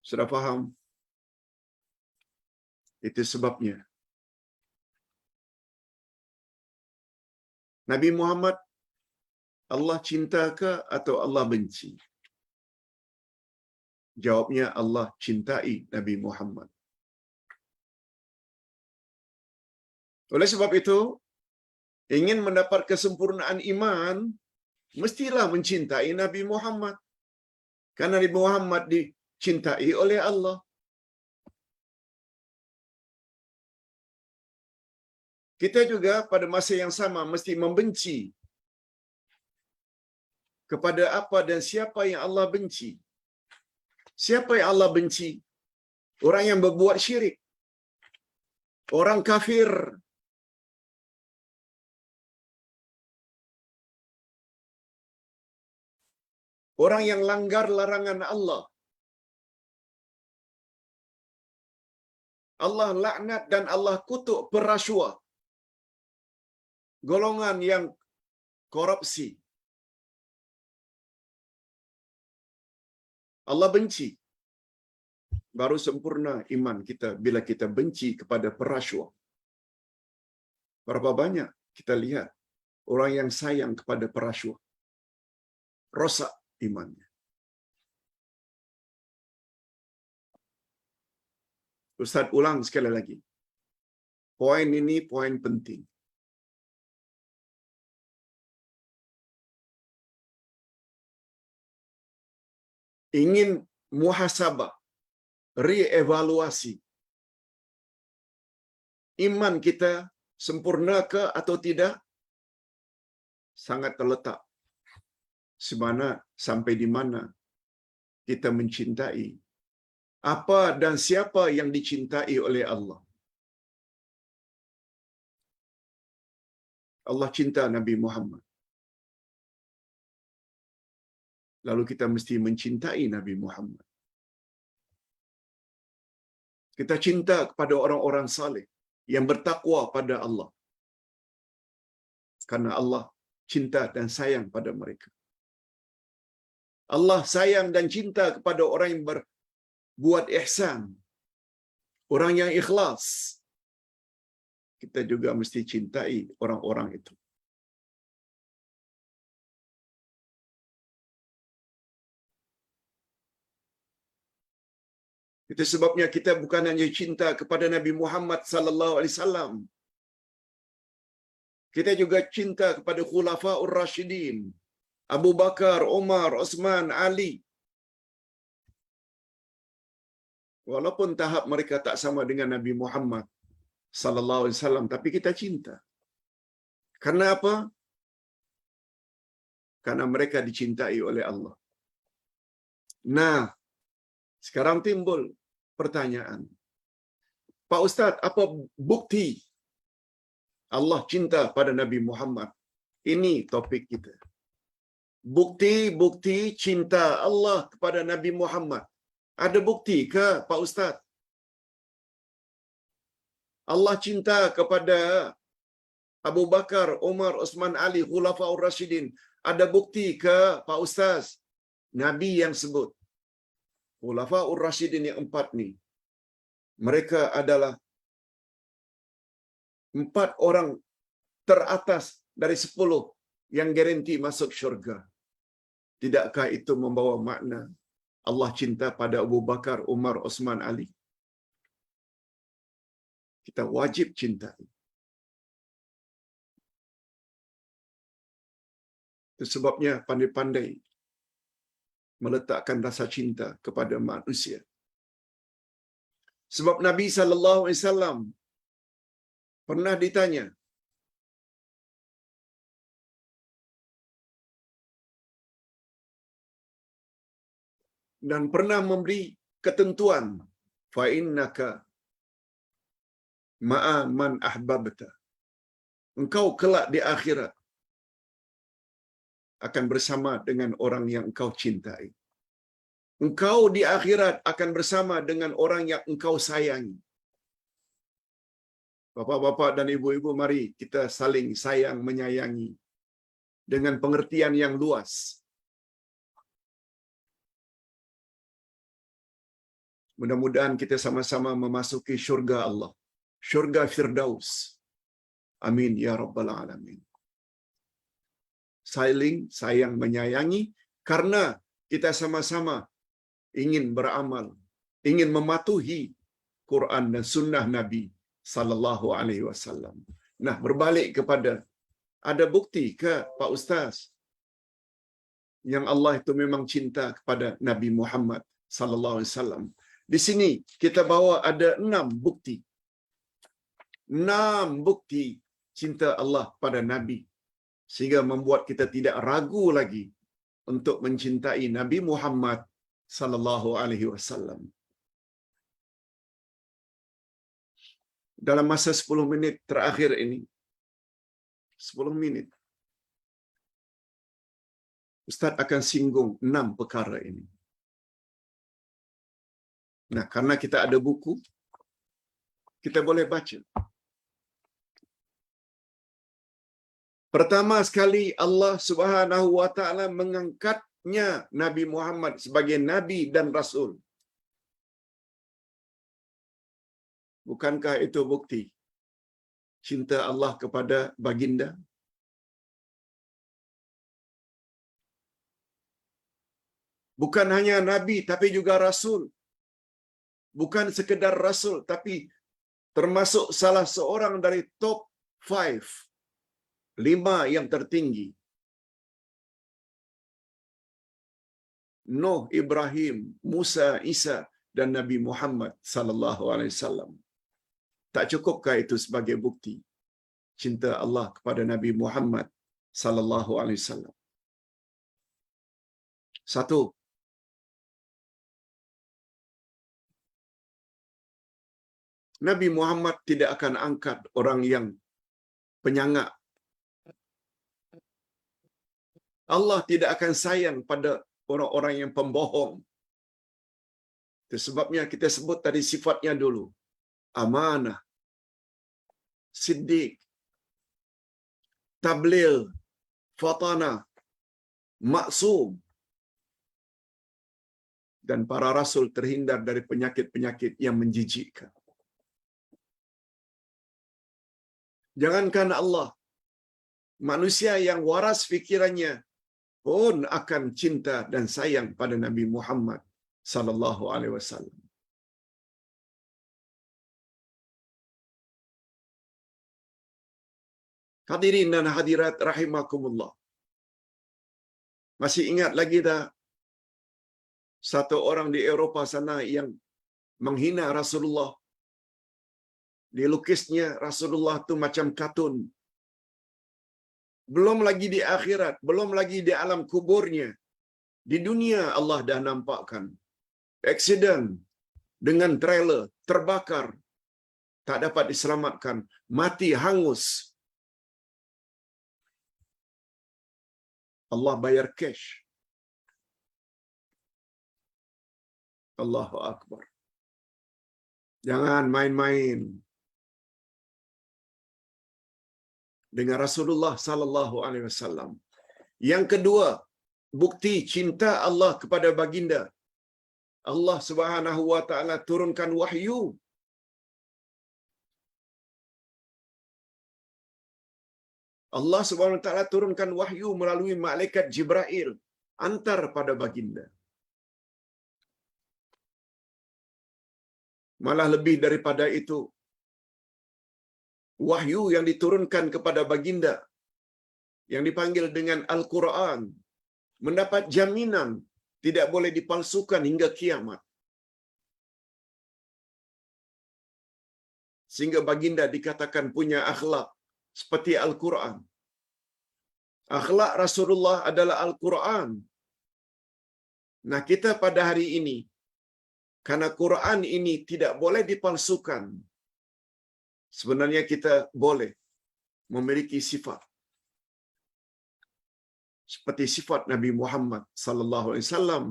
Sudah paham? Itu sebabnya Nabi Muhammad Allah cinta ke atau Allah benci? Jawabnya Allah cintai Nabi Muhammad. Oleh sebab itu, ingin mendapat kesempurnaan iman, mestilah mencintai Nabi Muhammad. Karena Nabi Muhammad dicintai oleh Allah. Kita juga pada masa yang sama mesti membenci kepada apa dan siapa yang Allah benci. Siapa yang Allah benci? Orang yang berbuat syirik. Orang kafir. Orang yang langgar larangan Allah. Allah laknat dan Allah kutuk perasuah. Golongan yang korupsi. Allah benci. Baru sempurna iman kita bila kita benci kepada perasuah. Berapa banyak kita lihat orang yang sayang kepada perasuah, rosak imannya. Ustaz ulang sekali lagi. Poin ini poin penting. Ingin muhasabah, reevaluasi. Iman kita sempurna ke atau tidak? Sangat terletak sampai di mana kita mencintai apa dan siapa yang dicintai oleh Allah. Allah cinta Nabi Muhammad. Lalu kita mesti mencintai Nabi Muhammad. Kita cinta kepada orang-orang saleh yang bertakwa pada Allah. Karena Allah cinta dan sayang pada mereka. Allah sayang dan cinta kepada orang yang berbuat ihsan. Orang yang ikhlas. Kita juga mesti cintai orang-orang itu. Itu sebabnya kita bukan hanya cinta kepada Nabi Muhammad sallallahu alaihi wasallam. Kita juga cinta kepada Khulafaur Rasyidin, Abu Bakar, Umar, Uthman, Ali. Walaupun tahap mereka tak sama dengan Nabi Muhammad sallallahu alaihi wasallam, tapi kita cinta. Karena apa? Karena mereka dicintai oleh Allah. Nah, sekarang timbul pertanyaan. Pak Ustaz, apa bukti Allah cinta pada Nabi Muhammad? Ini topik kita. Bukti-bukti cinta Allah kepada Nabi Muhammad. Ada bukti ke Pak Ustaz? Allah cinta kepada Abu Bakar, Umar, Uthman, Ali, Khulafaur Rasyidin. Ada bukti ke Pak Ustaz? Nabi yang sebut Khulafaur Rasyidin yang 4 ni, mereka adalah 4 orang teratas dari 10 yang garanti masuk syurga. Tidakkah itu membawa makna Allah cinta pada Abu Bakar, Umar, Uthman, Ali? Kita wajib cintai. Itu sebabnya pandai-pandai meletakkan rasa cinta kepada manusia. Sebab Nabi sallallahu alaihi wasallam pernah ditanya, dan pernah memberi ketentuan, fa innaka ma'a man ahbabta. Engkau kelak di akhirat akan bersama dengan orang yang engkau cintai. Engkau di akhirat akan bersama dengan orang yang engkau sayangi. Bapak-bapak dan ibu-ibu, mari kita saling sayang menyayangi dengan pengertian yang luas. Mudah-mudahan kita sama-sama memasuki syurga Allah, syurga Firdaus. Amin ya rabbal alamin. Saling sayang menyayangi karena kita sama-sama ingin beramal, ingin mematuhi Quran dan sunnah Nabi sallallahu alaihi wasallam. Nah, berbalik kepada, ada bukti ke Pak Ustaz yang Allah itu memang cinta kepada Nabi Muhammad sallallahu alaihi wasallam? Di sini kita bawa ada 6 bukti. 6 bukti cinta Allah pada Nabi, sehingga membuat kita tidak ragu lagi untuk mencintai Nabi Muhammad sallallahu alaihi wasallam. Dalam masa 10 minit terakhir ini, 10 minit, Ustaz akan singgung 6 perkara ini. Nah, karena kita ada buku, kita boleh baca. Pertama sekali, Allah Subhanahu wa taala mengangkatnya Nabi Muhammad sebagai nabi dan rasul. Bukankah itu bukti cinta Allah kepada baginda? Bukan hanya nabi tapi juga rasul. Bukan sekedar rasul tapi termasuk salah seorang dari top 5 yang tertinggi. Nuh, Ibrahim, Musa, Isa dan Nabi Muhammad sallallahu alaihi wasallam. Tak cukupkah itu sebagai bukti cinta Allah kepada Nabi Muhammad sallallahu alaihi wasallam? 1, Nabi Muhammad tidak akan angkat orang yang penyangak. Allah tidak akan sayang pada orang-orang yang pembohong. Itu sebabnya kita sebut tadi sifatnya dulu. Amanah, siddiq, tabligh, fatana, maksum. Dan para rasul terhindar dari penyakit-penyakit yang menjijikkan. Jangankan Allah, manusia yang waras fikirannya pun akan cinta dan sayang pada Nabi Muhammad sallallahu alaihi wasallam. Hadirin dan hadirat rahimakumullah. Masih ingat lagi tak satu orang di Eropah sana yang menghina Rasulullah? Dilukisnya Rasulullah tu macam kartun. Belum lagi di akhirat, belum lagi di alam kuburnya. Di dunia Allah dah nampakkan. Aksiden dengan trailer, terbakar, tak dapat diselamatkan, mati hangus. Allah bayar cash. Allahu Akbar. Jangan main-main dengan Rasulullah sallallahu alaihi wasallam. Yang kedua, bukti cinta Allah kepada baginda. Allah Subhanahu wa taala turunkan wahyu. Allah Subhanahu wa taala turunkan wahyu melalui malaikat Jibril antar pada baginda. Malah lebih daripada itu, wahyu yang diturunkan kepada baginda yang dipanggil dengan Al-Quran mendapat jaminan tidak boleh dipalsukan hingga kiamat. Sehingga baginda dikatakan punya akhlak seperti Al-Quran. Akhlak Rasulullah adalah Al-Quran. Nah, kita pada hari ini, karena Quran ini tidak boleh dipalsukan, sebenarnya kita boleh memiliki sifat seperti sifat Nabi Muhammad sallallahu alaihi wasallam.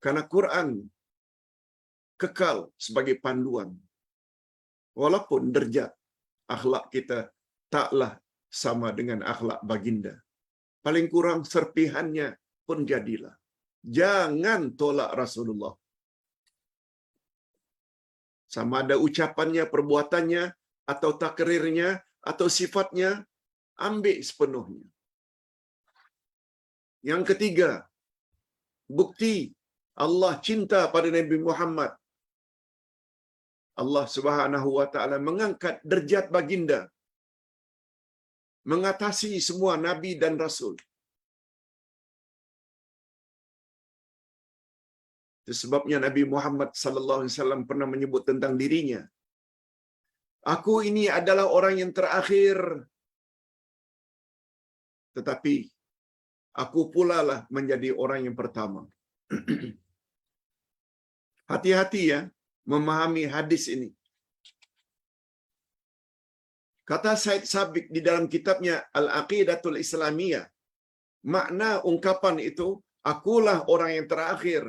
Karena Quran kekal sebagai panduan. Walaupun derajat akhlak kita taklah sama dengan akhlak baginda. Paling kurang serpihannya pun jadilah. Jangan tolak Rasulullah. Sama ada ucapannya, perbuatannya, atau takrirnya, atau sifatnya, ambil sepenuhnya. Yang ketiga, bukti Allah cinta pada Nabi Muhammad. Allah Subhanahu wa taala mengangkat derajat baginda, mengatasi semua nabi dan rasul. Itu sebabnya Nabi Muhammad sallallahu alaihi wasallam pernah menyebut tentang dirinya, aku ini adalah orang yang terakhir, tetapi aku pula lah menjadi orang yang pertama. Hati-hati ya memahami hadis ini. Kata Said Sabiq di dalam kitabnya Al-Aqidatul Islamiyah, makna ungkapan itu, akulah orang yang terakhir,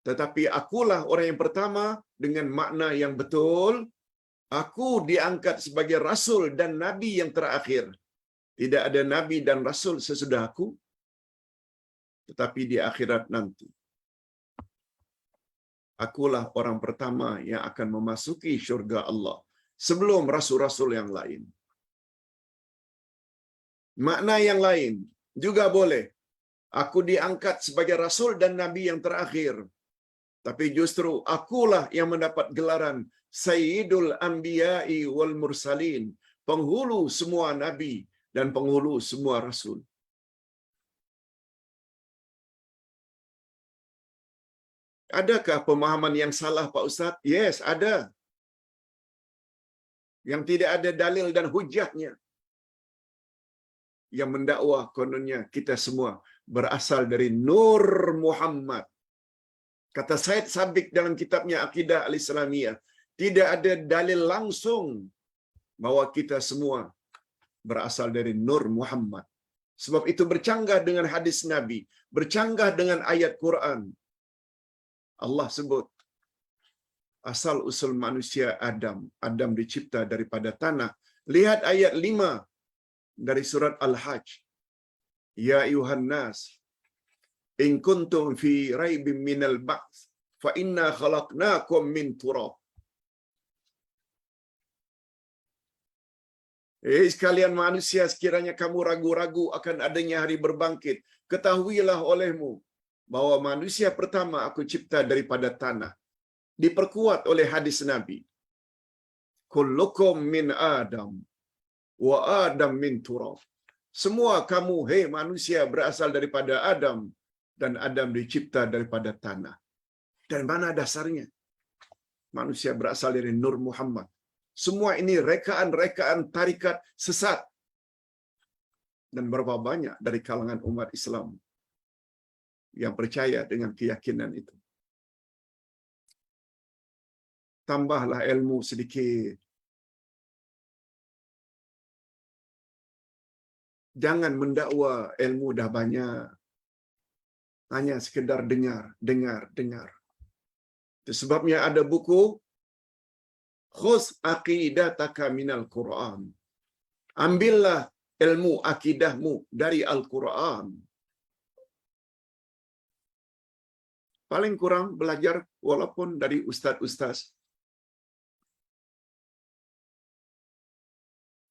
tetapi akulah orang yang pertama, dengan makna yang betul, aku diangkat sebagai Rasul dan Nabi yang terakhir. Tidak ada Nabi dan Rasul sesudah aku, tetapi di akhirat nanti, akulah orang pertama yang akan memasuki syurga Allah sebelum rasul-rasul yang lain. Makna yang lain juga boleh, aku diangkat sebagai Rasul dan Nabi yang terakhir, tapi justru akulah yang mendapat gelaran Sayyidul Anbiya'i wal Mursalin, penghulu semua Nabi dan penghulu semua Rasul. Adakah pemahaman yang salah, Pak Ustaz? Yes, ada. Yang tidak ada dalil dan hujahnya. Yang mendakwa kononnya kita semua berasal dari Nur Muhammad. Kata Said Sabiq dalam kitabnya Aqidah Al-Islamiyah, tidak ada dalil langsung bahwa kita semua berasal dari Nur Muhammad. Sebab itu bercanggah dengan hadis Nabi, bercanggah dengan ayat Quran. Allah sebut asal usul manusia Adam. Adam dicipta daripada tanah. Lihat ayat 5 dari surat Al-Hajj. Ya ayuhan nas, in kuntum fi raibim minal ba'ts, fa inna khalaqnakum min turab. Sekalian manusia, sekiranya kamu ragu-ragu akan adanya hari berbangkit, ketahuilah olehmu bahwa manusia pertama aku cipta daripada tanah. Diperkuat oleh hadis Nabi, kullukum min Adam. wa Adam min turab. Semua kamu, hei manusia, berasal daripada Adam, dan Adam dicipta daripada tanah. Dan mana dasarnya? Manusia berasal dari Nur Muhammad. Semua ini rekaan-rekaan tarikat sesat. Dan berapa banyak dari kalangan umat Islam yang percaya dengan keyakinan itu. Tambahlah ilmu sedikit. Jangan mendakwa ilmu dah banyak. Hanya sekedar dengar. Itu sebabnya ada buku Khuz aqidataka minal Quran. Ambillah ilmu akidahmu dari Al-Quran. Paling kurang belajar walaupun dari ustaz-ustaz.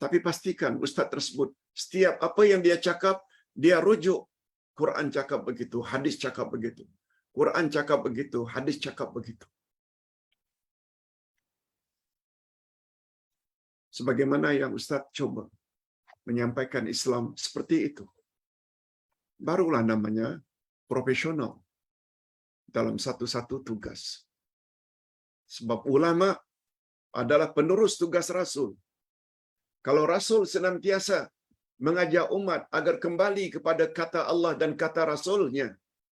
Tapi pastikan ustaz tersebut, setiap apa yang dia cakap, dia rujuk. Quran cakap begitu, hadis cakap begitu. Quran cakap begitu, hadis cakap begitu. Sebagaimana yang ustaz coba menyampaikan Islam seperti itu. Barulah namanya profesional dalam satu-satu tugas. Sebab ulama adalah penerus tugas Rasul. Kalau Rasul senantiasa mengajak umat agar kembali kepada kata Allah dan kata Rasulnya,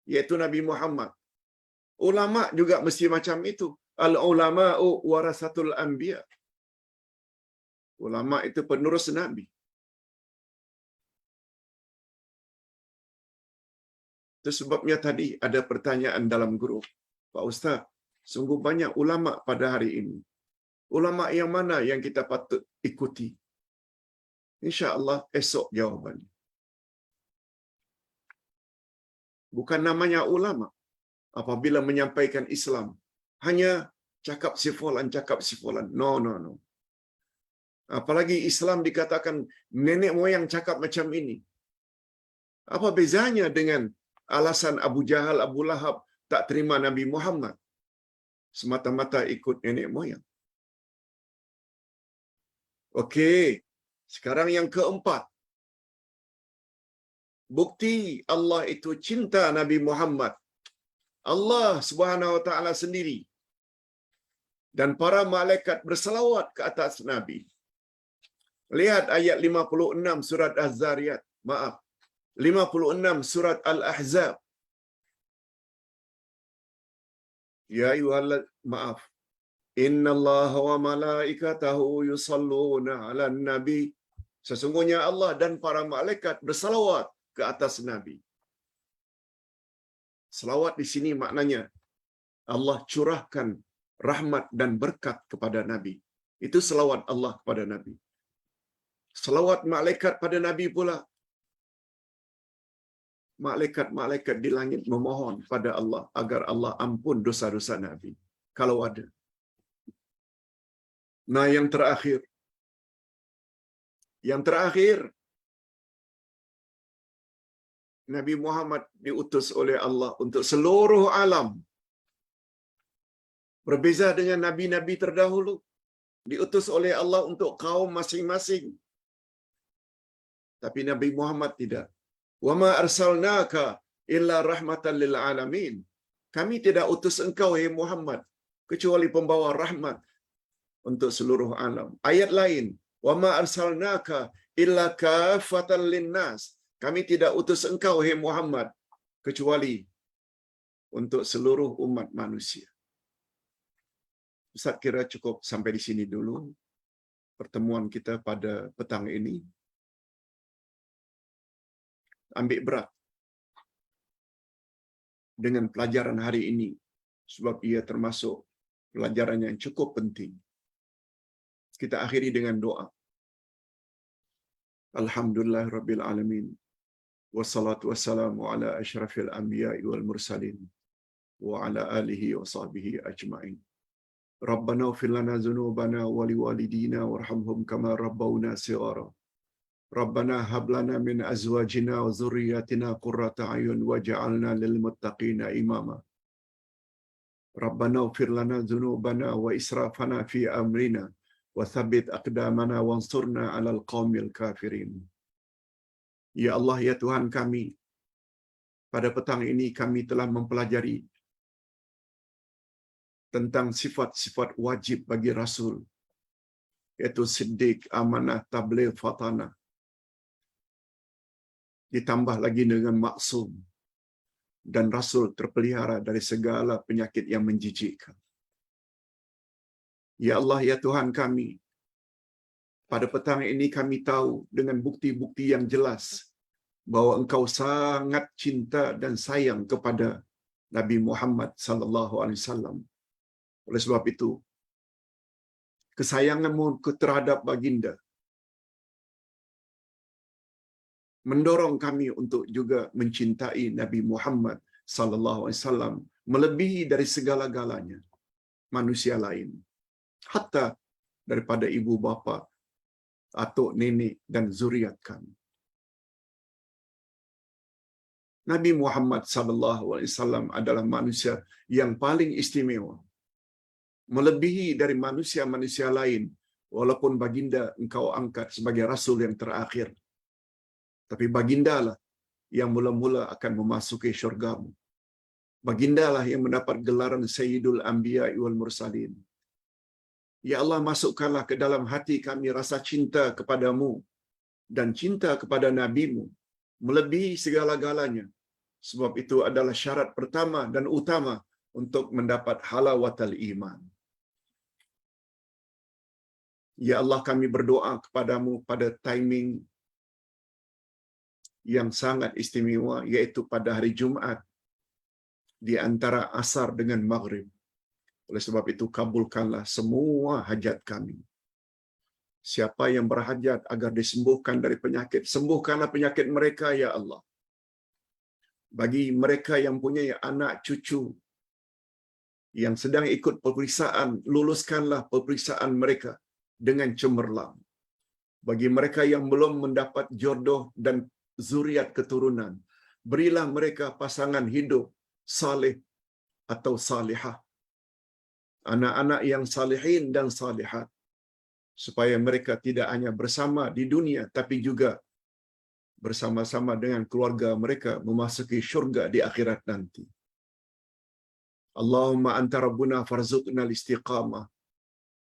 yaitu Nabi Muhammad. Ulama juga mesti macam itu. Al-ulama'u warasatul anbiya. Ulama itu penerus Nabi. Itu sebabnya tadi ada pertanyaan dalam grup. Pak Ustaz, sungguh banyak ulama pada hari ini. Ulama yang mana yang kita patut ikuti? InsyaAllah esok jawabannya. Bukan namanya ulama apabila menyampaikan Islam. Hanya cakap si fulan. No. Apalagi Islam dikatakan nenek moyang cakap macam ini. Apa bezanya dengan alasan Abu Jahal, Abu Lahab tak terima Nabi Muhammad? Semata-mata ikut nenek moyang. Okey. Sekarang yang keempat. Bukti Allah itu cinta Nabi Muhammad. Allah Subhanahu wa taala sendiri dan para malaikat berselawat ke atas Nabi. Lihat ayat 56 surat Az-Zariyat. 56 surat Al-Ahzab. Ya ayyuhal Innallaha wa malaikatahu yusalluna 'alan nabi. Sesungguhnya Allah dan para malaikat bersalawat ke atas Nabi. Salawat di sini maknanya Allah curahkan rahmat dan berkat kepada Nabi. Itu salawat Allah kepada Nabi. Salawat malaikat pada Nabi pula. Malaikat-malaikat di langit memohon pada Allah agar Allah ampun dosa-dosa Nabi. Kalau ada. Nah, yang terakhir, Nabi Muhammad diutus oleh Allah untuk seluruh alam. Berbeza dengan nabi-nabi terdahulu, diutus oleh Allah untuk kaum masing-masing. Tapi Nabi Muhammad tidak. Wa ma arsalnaka illa rahmatan lil alamin. Kami tidak utus engkau, hai Muhammad, kecuali pembawa rahmat untuk seluruh alam. Ayat lain, wa ma arsalnaka illa kafatan linnas. Kami tidak utus engkau, hai Muhammad, kecuali untuk seluruh umat manusia. Ustaz kira cukup sampai di sini dulu pertemuan kita pada petang ini. Ambil berat dengan pelajaran hari ini sebab ia termasuk pelajaran yang cukup penting. Kita akhiri dengan doa. Alhamdulillahirabbil alamin. Wassalatu wassalamu ala asyrafil anbiya'i wal mursalin wa ala alihi wa sahbihi ajma'in. Rabbana ighfir lana dzunubana wa liwalidina warhamhum kama rabbawna shighara. Rabbana hab lana min azwajina wa dhurriyyatina qurrata a'yun waj'alna lil muttaqina imama. Rabbana ighfir lana dzunubana wa israfana fi amrina wa thabbit aqdamana wansurna 'alal qaumil kafirin. Ya Allah, ya Tuhan kami, pada petang ini kami telah mempelajari tentang sifat-sifat wajib bagi Rasul, yaitu siddiq, amanah, tabligh, fatanah. Ditambah lagi dengan maksum, dan Rasul terpelihara dari segala penyakit yang menjijikkan. Ya Allah, ya Tuhan kami, pada petang ini kami tahu dengan bukti-bukti yang jelas bahwa Engkau sangat cinta dan sayang kepada Nabi Muhammad sallallahu alaihi wasallam. Oleh sebab itu, kesayangan-Mu terhadap baginda mendorong kami untuk juga mencintai Nabi Muhammad sallallahu alaihi wasallam melebihi dari segala-galanya manusia lain, hatta daripada ibu bapa, atuk nenek dan zuriat kami. Nabi Muhammad sallallahu alaihi wasallam adalah manusia yang paling istimewa, melebihi dari manusia-manusia lain, walaupun baginda Engkau angkat sebagai rasul yang terakhir. Tapi bagindalah yang mula-mula akan memasuki syurga-Mu. Bagindalah yang mendapat gelaran Sayyidul Anbiya wal Mursalin. Ya Allah, masukkanlah ke dalam hati kami rasa cinta kepadamu dan cinta kepada Nabi-Mu melebihi segala-galanya. Sebab itu adalah syarat pertama dan utama untuk mendapat halawatul iman. Ya Allah, kami berdoa kepadamu pada timing yang sangat istimewa, yaitu pada hari Jumaat di antara asar dengan maghrib. Oleh sebab itu, kabulkanlah semua hajat kami. Siapa yang berhajat agar disembuhkan dari penyakit, sembuhkanlah penyakit mereka, ya Allah. Bagi mereka yang punya anak cucu yang sedang ikut peperiksaan, luluskanlah peperiksaan mereka dengan cemerlang. Bagi mereka yang belum mendapat jodoh dan zuriat keturunan, berilah mereka pasangan hidup saleh atau salihah, anak-anak yang salihin dan salihat, supaya mereka tidak hanya bersama di dunia, tapi juga bersama-sama dengan keluarga mereka memasuki syurga di akhirat nanti. Allahumma anta rabbuna farzuqna al-istiqamah.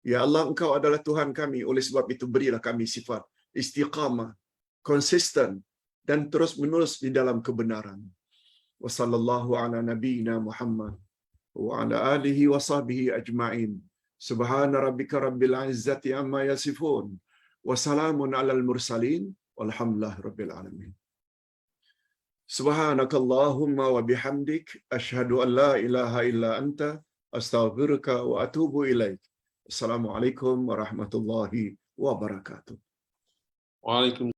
Ya Allah, Engkau adalah Tuhan kami, oleh sebab itu berilah kami sifat istiqamah, konsisten dan terus-menerus di dalam kebenaran. Wa sallallahu ala nabiyyina Muhammad wa ala alihi wa sahbihi ajma'in. Subhana rabbika rabbil izzati amma yasifun wa salamun alal mursalin walhamdulillahi rabbil alamin. Subhanakallahumma wa bihamdik asyhadu an la ilaha illa anta astaghfiruka wa atubu ilaik. Assalamualaikum warahmatullahi wabarakatuh. Waalaikumsalam.